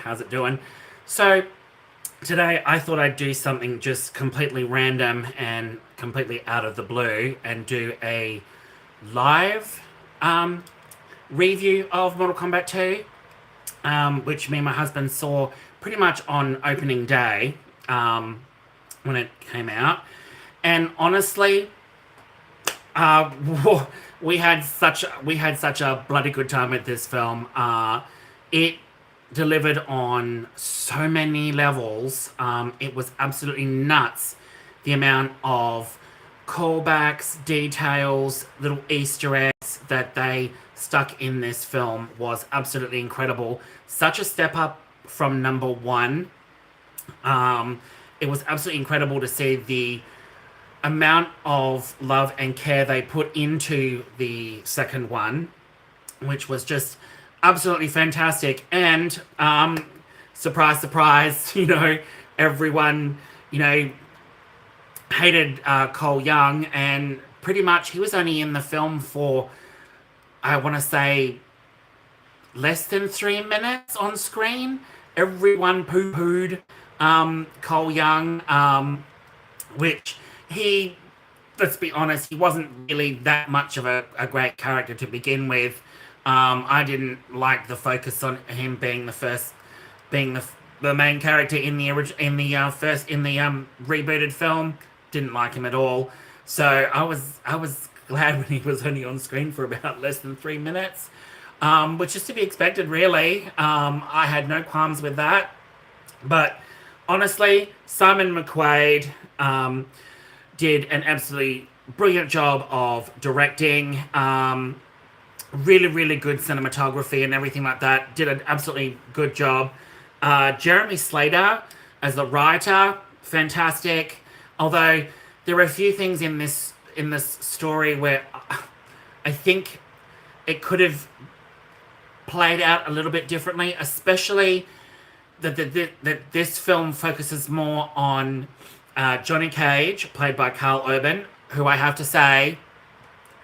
how's it doing? So today I thought I'd do something just completely random and completely out of the blue and do a live um, review of Mortal Kombat 2, which me and my husband saw pretty much on opening day um, when it came out. And honestly, uh, we had such a bloody good time with this film. It delivered on so many levels. It was absolutely nuts. The amount of callbacks, details, little Easter eggs that they stuck in this film was absolutely incredible. Such a step up from number one. It was absolutely incredible to see the amount of love and care they put into the second one, which was just absolutely fantastic. And surprise, surprise, everyone, you know, hated Cole Young, and pretty much he was only in the film for, I want to say, less than 3 minutes on screen. Everyone poo-pooed Cole Young, which he, let's be honest, he wasn't really that much of a great character to begin with. I didn't like the focus on him being the main character in the rebooted film. Didn't like him at all. So I was glad when he was only on screen for about less than 3 minutes, which is to be expected, really. I had no qualms with that. But honestly, Simon McQuaid did an absolutely brilliant job of directing. Really, really good cinematography and everything like that. Did an absolutely good job. Jeremy Slater as the writer, fantastic. Although there are a few things in this story where I think it could have played out a little bit differently, especially that this film focuses more on Johnny Cage, played by Carl Urban, who I have to say,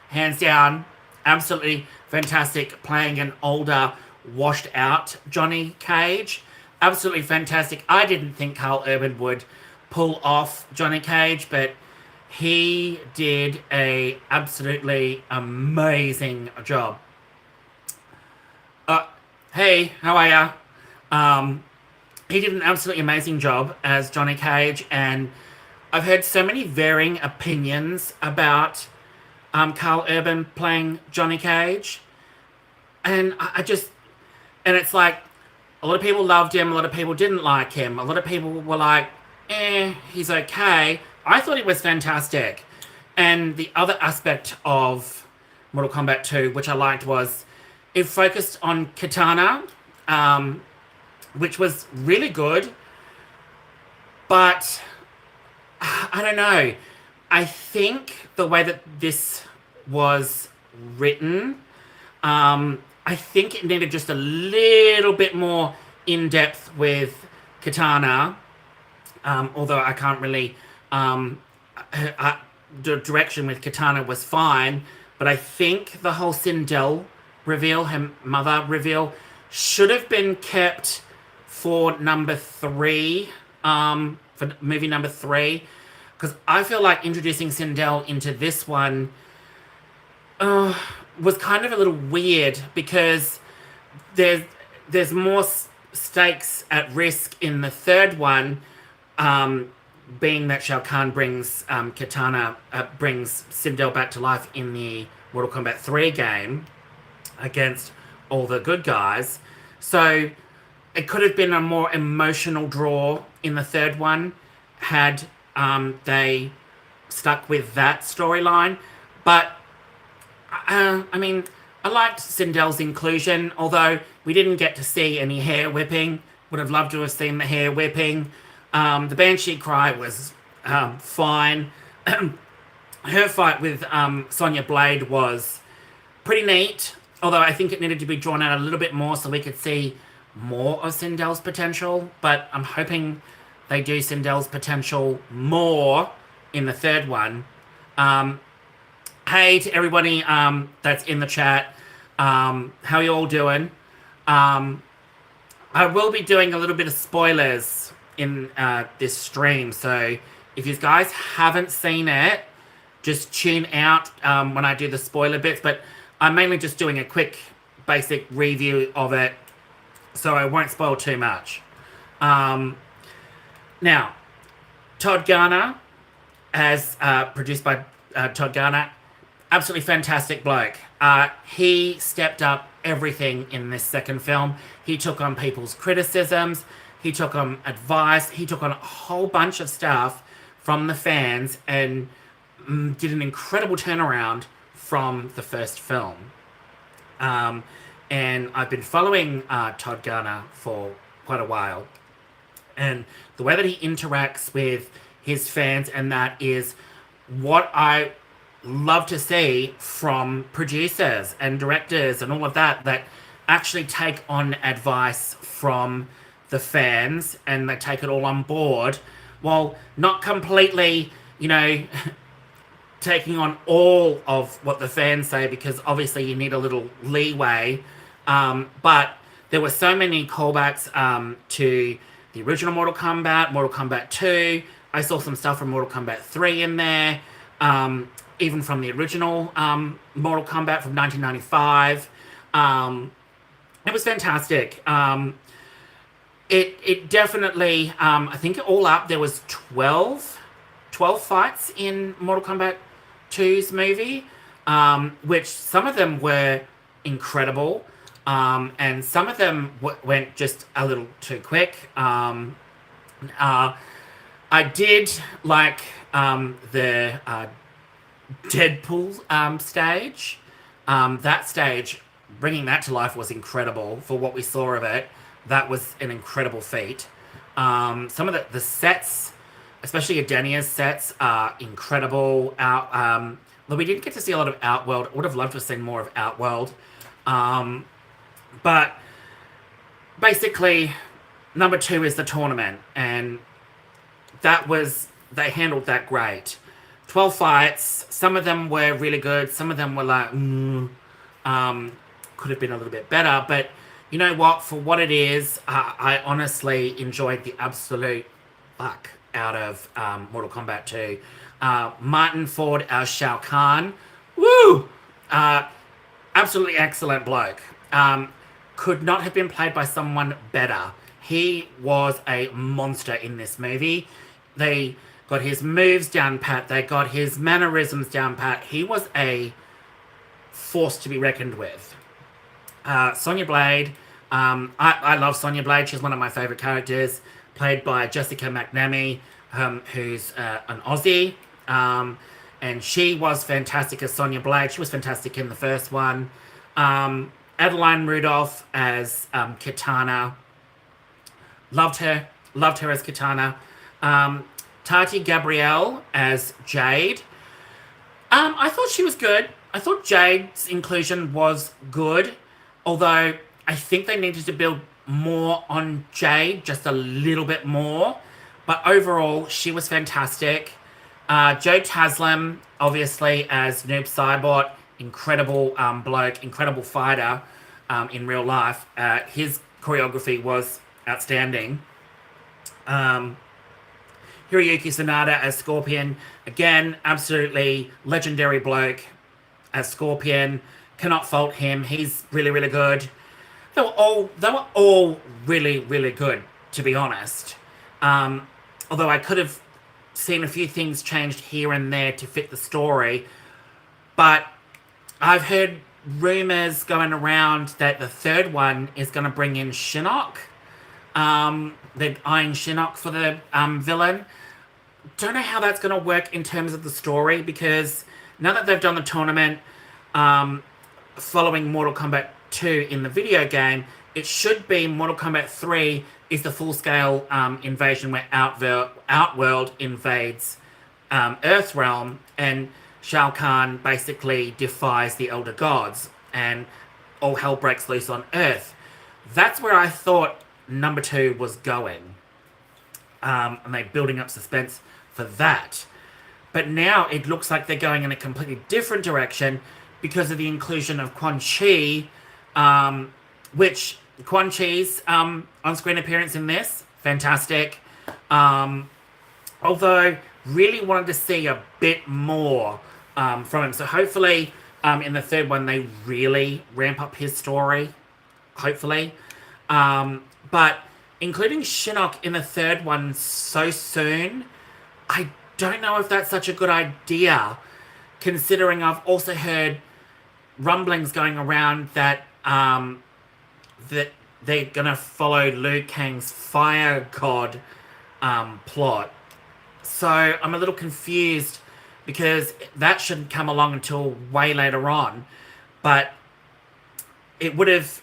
hands down, absolutely fantastic, playing an older, washed out Johnny Cage. Absolutely fantastic. I didn't think Carl Urban would pull off Johnny Cage, but he did a absolutely amazing job. Uh, hey, how are ya? He did an absolutely amazing job as Johnny Cage, and I've heard so many varying opinions about Carl Urban playing Johnny Cage, and and it's like, a lot of people loved him, a lot of people didn't like him, a lot of people were like, he's okay. I thought he was fantastic. And the other aspect of Mortal Kombat 2, which I liked, was it focused on Kitana, which was really good, but I don't know. I think the way that this was written, I think it needed just a little bit more in depth with Kitana. Although I can't really, the direction with Kitana was fine, but I think the whole Sindel reveal, her mother reveal, should have been kept for number three, for movie number three, because I feel like introducing Sindel into this one was kind of a little weird, because there's more stakes at risk in the third one, being that Shao Kahn brings Kitana, brings Sindel back to life in the Mortal Kombat 3 game against all the good guys. So it could have been a more emotional draw in the third one had they stuck with that storyline. But I mean, I liked Sindel's inclusion, although we didn't get to see any hair whipping. Would have loved to have seen the hair whipping. The Banshee cry was fine. Her fight with Sonya Blade was pretty neat, although I think it needed to be drawn out a little bit more so we could see more of Sindel's potential. But I'm hoping they do Sindel's potential more in the third one. Hey to everybody that's in the chat. How you all doing? I will be doing a little bit of spoilers in this stream, so if you guys haven't seen it, just tune out when I do the spoiler bits, but I'm mainly just doing a quick basic review of it, so I won't spoil too much. Now, Todd Garner, as produced by Todd Garner, absolutely fantastic bloke. He stepped up everything in this second film. He took on people's criticisms, he took on advice, he took on a whole bunch of stuff from the fans and did an incredible turnaround from the first film. And I've been following Todd Garner for quite a while. And the way that he interacts with his fans, and that is what I love to see from producers and directors and all of that, that actually take on advice from the fans and they take it all on board, while not completely, you know, taking on all of what the fans say, because obviously you need a little leeway. But there were so many callbacks to the original Mortal Kombat 2. I saw some stuff from Mortal Kombat 3 in there, even from the original Mortal Kombat from 1995. It was fantastic. It definitely, I think all up, there was 12 fights in Mortal Kombat 2's movie, which some of them were incredible, and some of them went just a little too quick. I did like the Deadpool stage. That stage, bringing that to life was incredible for what we saw of it. That was an incredible feat. Some of the sets, especially Edenia's sets, are incredible. Though we didn't get to see a lot of Outworld. I would have loved to have seen more of Outworld. But basically, number 2 is the tournament, and they handled that great. 12 fights, some of them were really good, some of them were like, could have been a little bit better, but you know what, for what it is, I honestly enjoyed the absolute fuck out of Mortal Kombat 2. Martin Ford as Shao Kahn, woo! Absolutely excellent bloke. Could not have been played by someone better. He was a monster in this movie. They got his moves down pat. They got his mannerisms down pat. He was a force to be reckoned with. Sonya Blade. I love Sonya Blade. She's one of my favourite characters. Played by Jessica McNamee, who's an Aussie. And she was fantastic as Sonya Blade. She was fantastic in the first one. Adeline Rudolph as Kitana. Loved her as Kitana. Tati Gabrielle as Jade. I thought she was good. I thought Jade's inclusion was good, although I think they needed to build more on Jade, just a little bit more. But overall, she was fantastic. Joe Taslim, obviously, as Noob Saibot, incredible bloke, incredible fighter in real life. His choreography was outstanding. Hiroyuki Sanada as Scorpion, again, absolutely legendary bloke as Scorpion. Cannot fault him. He's really, really good. They were all really, really good, to be honest. Although I could have seen a few things changed here and there to fit the story. But I've heard rumors going around that the third one is going to bring in Shinnok. They're eyeing Shinnok for the villain. Don't know how that's going to work in terms of the story, because now that they've done the tournament following Mortal Kombat 2 in the video game, it should be Mortal Kombat 3 is the full-scale invasion where Outworld invades Earthrealm, and Shao Kahn basically defies the Elder Gods, and all hell breaks loose on Earth. That's where I thought number 2 was going. And they're building up suspense for that. But now it looks like they're going in a completely different direction because of the inclusion of Quan Chi, which Quan Chi's on-screen appearance in this, fantastic. Um, Although, really wanted to see a bit more from him. So hopefully, in the third one, they really ramp up his story. Hopefully. But including Shinnok in the third one so soon, I don't know if that's such a good idea, considering I've also heard rumblings going around that that they're gonna follow Liu Kang's fire god plot. So I'm a little confused because that shouldn't come along until way later on. But it would have.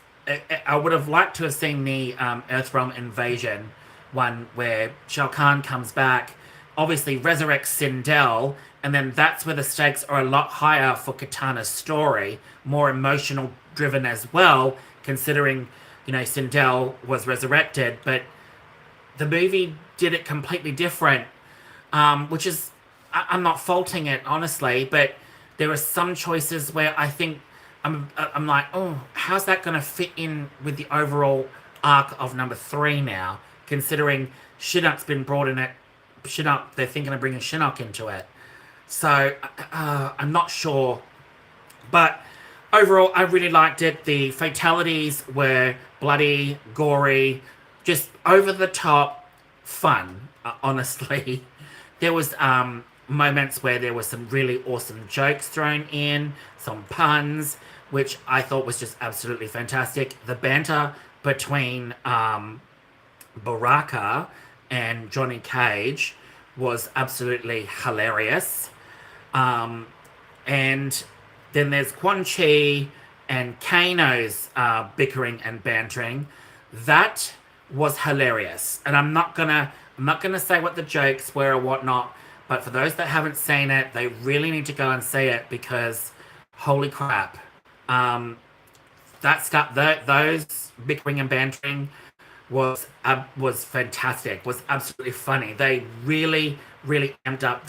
I would have liked to have seen the Earthrealm invasion one where Shao Kahn comes back, obviously resurrects Sindel, and then that's where the stakes are a lot higher for Kitana's story, more emotional driven as well, considering, Sindel was resurrected, but the movie did it completely different, which is, I'm not faulting it, honestly, but there are some choices where I think I'm like, oh, how's that going to fit in with the overall arc of number 3 now, considering Shinnok's been brought in it. Shinnok, they're thinking of bringing Shinnok into it. So, I'm not sure. But overall, I really liked it. The fatalities were bloody, gory, just over the top fun, honestly. There was moments where there were some really awesome jokes thrown in, some puns, which I thought was just absolutely fantastic. The banter between Baraka and Johnny Cage was absolutely hilarious. And then there's Quan Chi and Kano's bickering and bantering. That was hilarious. And I'm not gonna say what the jokes were or whatnot, but for those that haven't seen it, they really need to go and see it because holy crap. That stuff, those bickering and bantering was fantastic. Was absolutely funny. They really amped up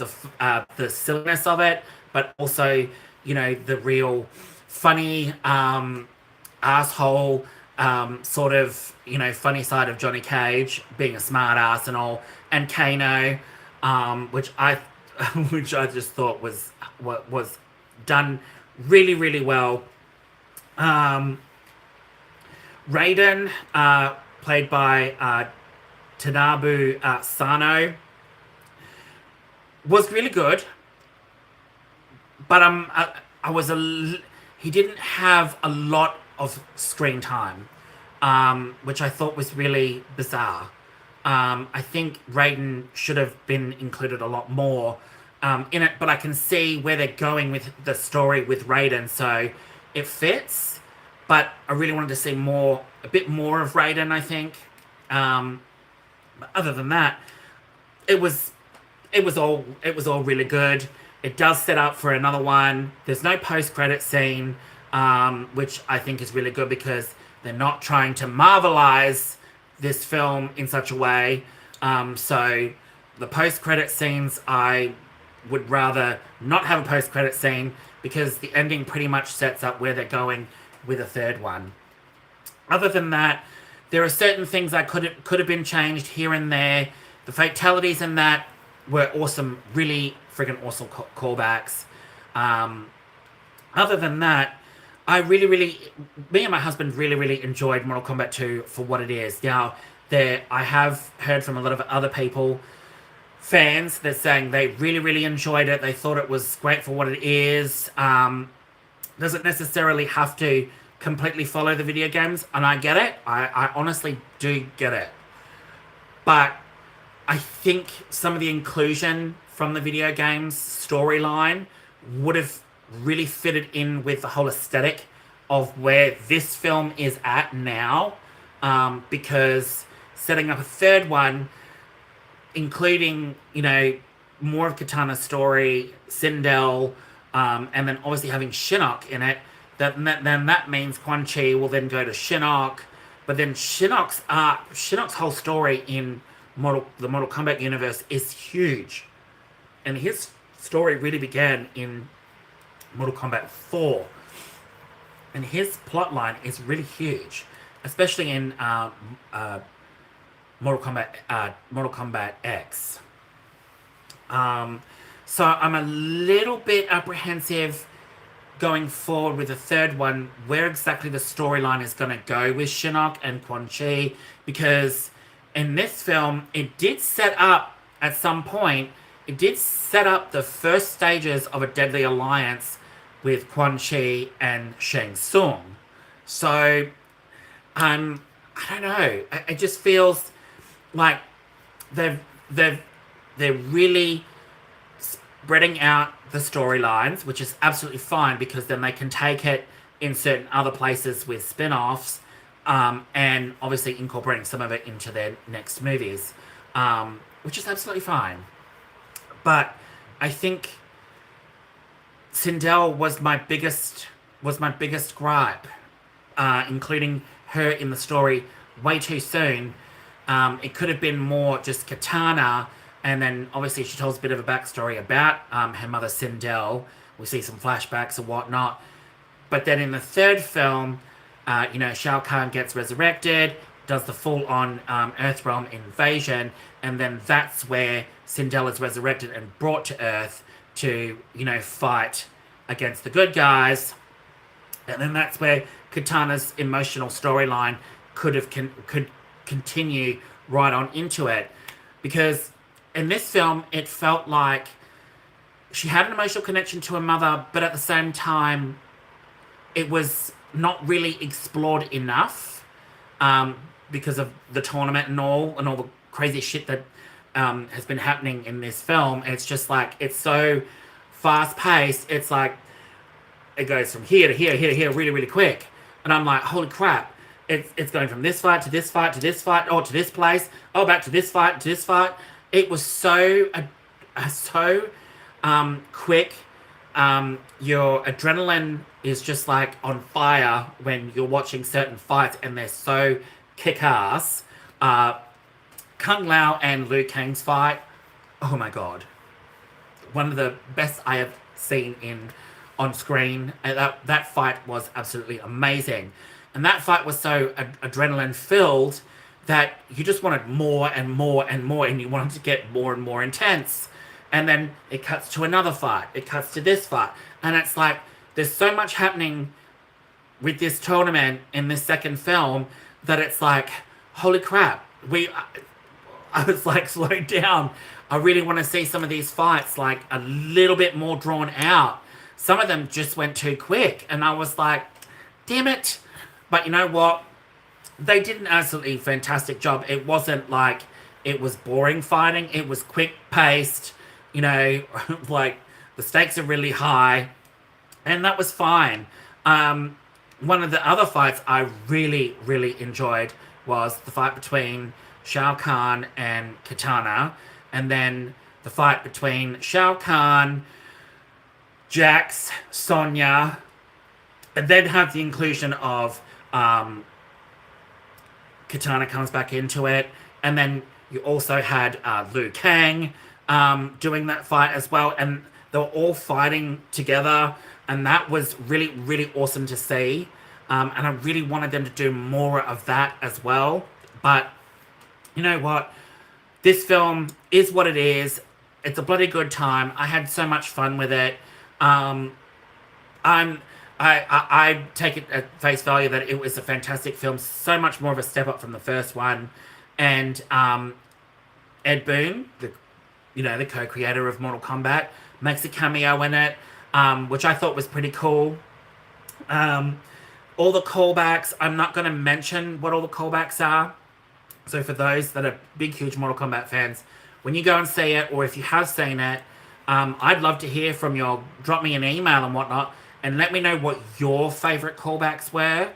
the silliness of it, but also the real funny asshole sort of funny side of Johnny Cage being a smart ass and all, and Kano, which I just thought was done really well. Raiden, played by Tanabu Sano, was really good, but he didn't have a lot of screen time, which I thought was really bizarre. I think Raiden should have been included a lot more in it, but I can see where they're going with the story with Raiden, so it fits. But I really wanted to see a bit more of Raiden, I think. But other than that, it was all really good. It does set up for another one. There's no post-credit scene, which I think is really good because they're not trying to Marvelize this film in such a way. So the post-credit scenes, I would rather not have a post-credit scene because the ending pretty much sets up where they're going with a third one. Other than that, there are certain things that could have been changed here and there. The fatalities in that were awesome, really friggin' awesome callbacks. Other than that, me and my husband really enjoyed Mortal Kombat 2 for what it is. Now, I have heard from a lot of other people, fans, they're saying they really enjoyed it. They thought it was great for what it is. Doesn't necessarily have to completely follow the video games, and I get it. I honestly do get it. But I think some of the inclusion from the video games storyline would have really fitted in with the whole aesthetic of where this film is at now, because setting up a third one, including more of Kitana's story, Sindel, and then obviously having Shinnok in it, then that means Quan Chi will then go to Shinnok, but then Shinnok's whole story in the Mortal Kombat universe is huge, and his story really began in Mortal Kombat 4, and his plotline is really huge, especially in Mortal Kombat X. Um, so I'm a little bit apprehensive going forward with the third one, where exactly the storyline is going to go with Shinnok and Quan Chi, because in this film, it did set up, at some point, it did set up the first stages of a deadly alliance with Quan Chi and Shang Tsung. So, I don't know. It just feels like they've they've they're really spreading out the storylines, which is absolutely fine because then they can take it in certain other places with spin-offs, and obviously incorporating some of it into their next movies, which is absolutely fine. But I think Sindel was my biggest gripe, including her in the story way too soon. It could have been more just Kitana, and then obviously she tells a bit of a backstory about her mother Sindel. We see some flashbacks and whatnot. But then in the third film, Shao Kahn gets resurrected, does the full-on Earthrealm invasion, and then that's where Sindel is resurrected and brought to Earth to, fight against the good guys. And then that's where Kitana's emotional storyline could continue right on into it. Because in this film, it felt like she had an emotional connection to her mother, but at the same time, it was not really explored enough, because of the tournament and all the crazy shit that has been happening in this film. It's just like, it's so fast paced. It's like, it goes from here to here, here to here really, really quick. And I'm like, holy crap. It's going from this fight to this fight to this fight, to this place, back to this fight to this fight. It was so quick. Your adrenaline is just like on fire when you're watching certain fights, and they're so kick-ass. Kung Lao and Liu Kang's fight, oh my god. One of the best I have seen on screen. That fight was absolutely amazing. And that fight was so adrenaline-filled that you just wanted more and more and more, and you wanted to get more and more intense. And then it cuts to another fight. It cuts to this fight. And it's like, there's so much happening with this tournament in this second film that it's like, holy crap. I was like, slow down. I really want to see some of these fights like a little bit more drawn out. Some of them just went too quick. And I was like, damn it. But you know what? They did an absolutely fantastic job. It wasn't like it was boring fighting. It was quick-paced. Like the stakes are really high. And that was fine. One of the other fights I really, really enjoyed was the fight between Shao Kahn and Kitana. And then the fight between Shao Kahn, Jax, Sonya, and then have the inclusion of Kitana comes back into it. And then you also had Liu Kang doing that fight as well. And they were all fighting together. And that was really, really awesome to see. And I really wanted them to do more of that as well. But you know what? This film is what it is. It's a bloody good time. I had so much fun with it. I take it at face value that it was a fantastic film. So much more of a step up from the first one. And Ed Boon, the co-creator of Mortal Kombat, makes a cameo in it, which I thought was pretty cool. All the callbacks, I'm not going to mention what all the callbacks are. So for those that are big, huge Mortal Kombat fans, when you go and see it, or if you have seen it, I'd love to hear from you. Drop me an email and whatnot, and let me know what your favorite callbacks were.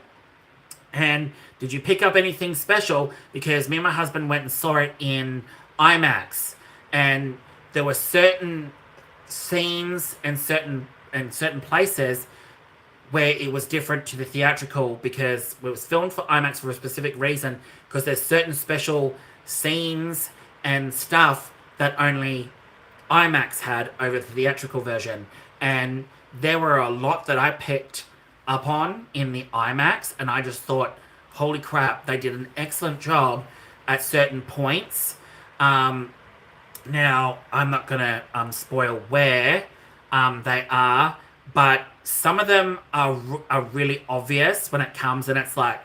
And did you pick up anything special? Because me and my husband went and saw it in IMAX, and there were certain scenes and certain places where it was different to the theatrical, because it was filmed for IMAX for a specific reason, because there's certain special scenes and stuff that only IMAX had over the theatrical version. And there were a lot that I picked up on in the IMAX, and I just thought, holy crap, they did an excellent job at certain points. Um, Now, I'm not going to spoil where they are, but some of them are really obvious when it comes, and it's like,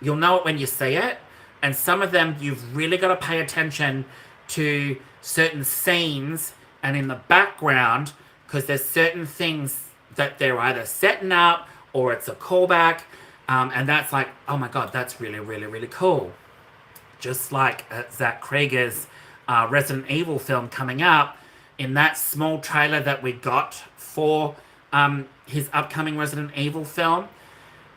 you'll know it when you see it. And some of them, you've really got to pay attention to certain scenes and in the background, because there's certain things that they're either setting up or it's a callback. And that's like, oh my god, that's really, really, really cool. Just like Zach Krieger's Resident Evil film coming up, in that small trailer that we got for his upcoming Resident Evil film,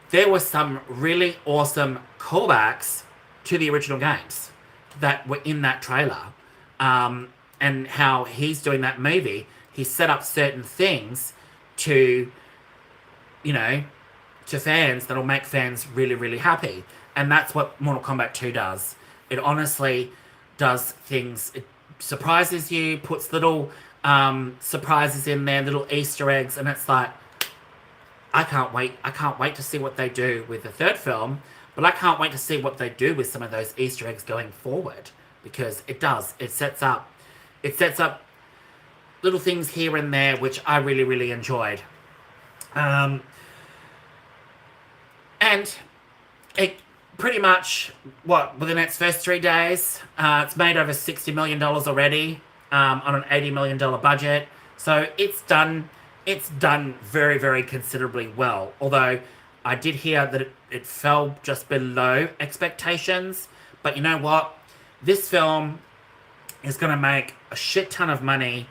there were some really awesome callbacks to the original games that were in that trailer. And how he's doing that movie, he set up certain things to, you know, to fans that'll make fans really, really happy. And that's what Mortal Kombat 2 does. It honestly does things. It surprises you, puts little surprises in there, little Easter eggs, and it's like, I can't wait. I can't wait to see what they do with the third film, but I can't wait to see what they do with some of those Easter eggs going forward, because it does. It sets up little things here and there, which I really, really enjoyed. And it pretty much, within its first 3 days, it's made over $60 million already on an $80 million budget. So it's done very, very considerably well. Although I did hear that it fell just below expectations. But you know what? This film is going to make a shit ton of money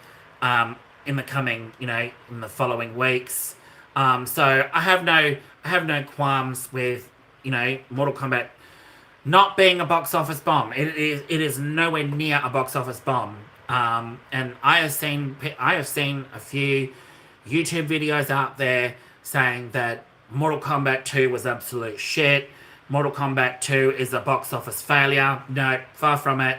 in the coming, in the following weeks. So I have no qualms with, Mortal Kombat not being a box office bomb. It is nowhere near a box office bomb. And I have seen a few YouTube videos out there saying that Mortal Kombat 2 was absolute shit. Mortal Kombat 2 is a box office failure. No, far from it.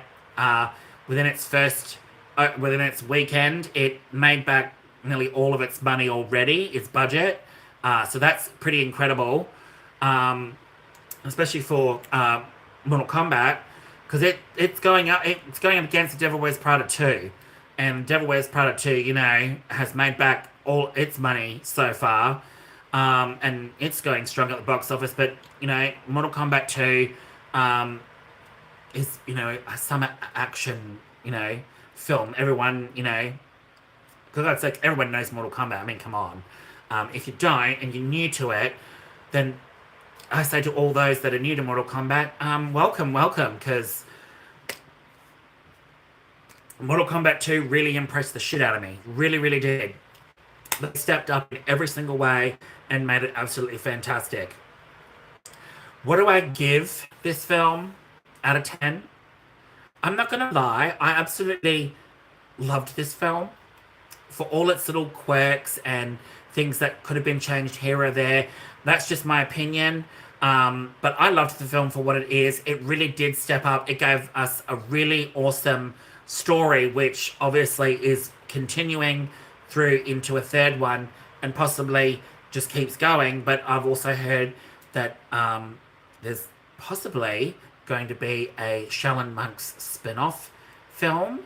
Within its weekend, it made back nearly all of its money already, its budget. So that's pretty incredible, especially for Mortal Kombat, because it's going up against Devil Wears Prada 2, and Devil Wears Prada 2, has made back all its money so far, and it's going strong at the box office. But Mortal Kombat 2 is a summer action film. Everyone because that's like, everyone knows Mortal Kombat. I mean, come on. If you don't and you're new to it, then I say to all those that are new to Mortal Kombat, welcome, because Mortal Kombat 2 really impressed the shit out of me. Really, really did. They stepped up in every single way and made it absolutely fantastic. What do I give this film out of 10? I'm not going to lie, I absolutely loved this film. For all its little quirks and things that could have been changed here or there. That's just my opinion. But I loved the film for what it is. It really did step up. It gave us a really awesome story, which obviously is continuing through into a third one and possibly just keeps going. But I've also heard that there's possibly going to be a Shaolin Monks spin-off film,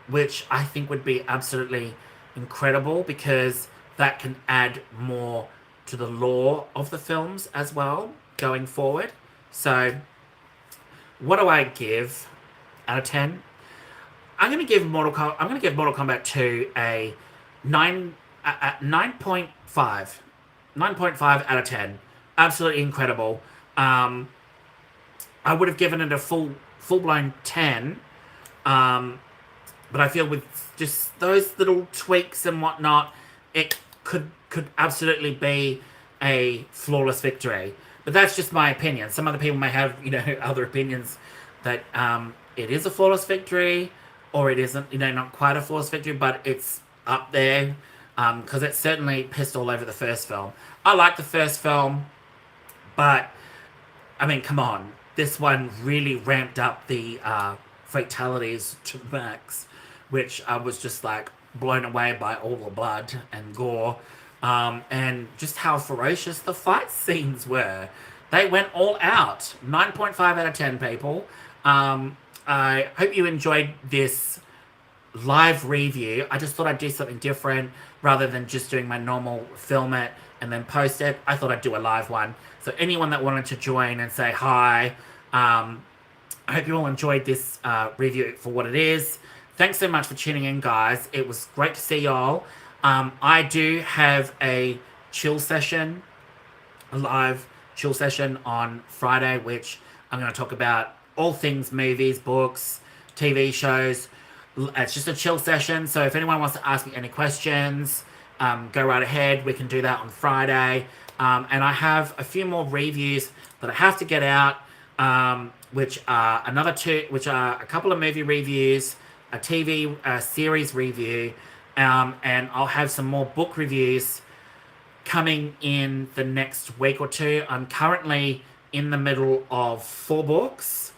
which I think would be absolutely incredible, because that can add more to the lore of the films as well going forward. So what do I give out of 10? I'm going to give Mortal Kombat 2 a 9.5. 9.5 out of 10. Absolutely incredible. I would have given it a full-blown 10. But I feel with just those little tweaks and whatnot, it could absolutely be a flawless victory. But that's just my opinion. Some other people may have, other opinions that it is a flawless victory, or it isn't, not quite a flawless victory, but it's up there, because it certainly pissed all over the first film. I like the first film, but, I mean, come on. This one really ramped up the fatalities to max, which I was just like blown away by all the blood and gore, and just how ferocious the fight scenes were. They went all out. 9.5 out of 10, people. I hope you enjoyed this live review. I just thought I'd do something different rather than just doing my normal film it and then post it. I thought I'd do a live one. So anyone that wanted to join and say hi, I hope you all enjoyed this review for what it is. Thanks so much for tuning in, guys. It was great to see y'all. I do have a chill session, a live chill session on Friday, which I'm going to talk about all things movies, books, TV shows. It's just a chill session, so if anyone wants to ask me any questions, go right ahead. We can do that on Friday. And I have a few more reviews that I have to get out, which are a couple of movie reviews, a TV series review, and I'll have some more book reviews coming in the next week or two. I'm currently in the middle of 4 books,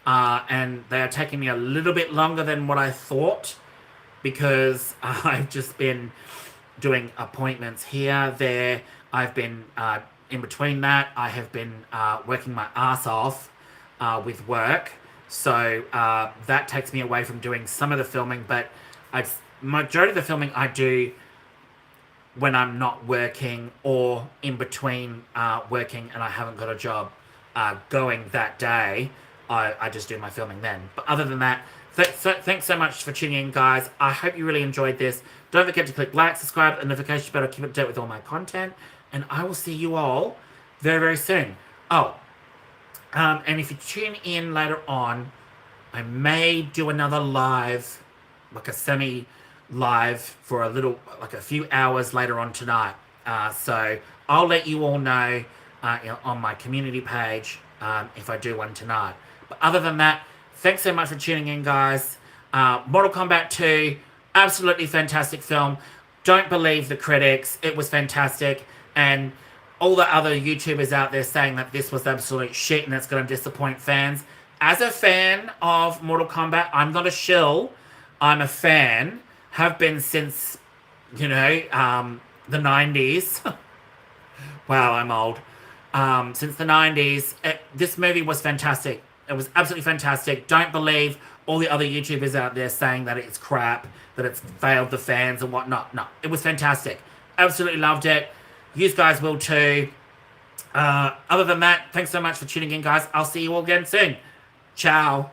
and they are taking me a little bit longer than what I thought, because I've just been doing appointments here, there. I've been, in between that, I have been working my ass off with work. So that takes me away from doing some of the filming, but majority of the filming I do when I'm not working or in between working and I haven't got a job going that day. I just do my filming then. But other than that, thanks so much for tuning in, guys. I hope you really enjoyed this. Don't forget to click like, subscribe, and notification bell to keep up to date with all my content. And I will see you all very, very soon. Oh, and if you tune in later on, I may do another live, like a semi-live for a few hours later on tonight. So I'll let you all know on my community page if I do one tonight. But other than that, thanks so much for tuning in, guys. Mortal Kombat 2, absolutely fantastic film. Don't believe the critics. It was fantastic. And all the other YouTubers out there saying that this was absolute shit and it's going to disappoint fans. As a fan of Mortal Kombat, I'm not a shill. I'm a fan. Have been since, the 90s. Wow, I'm old. Since the 90s. This movie was fantastic. It was absolutely fantastic. Don't believe all the other YouTubers out there saying that it's crap, that it's failed the fans and whatnot. No, it was fantastic. Absolutely loved it. You guys will too. Other than that, thanks so much for tuning in, guys. I'll see you all again soon. Ciao.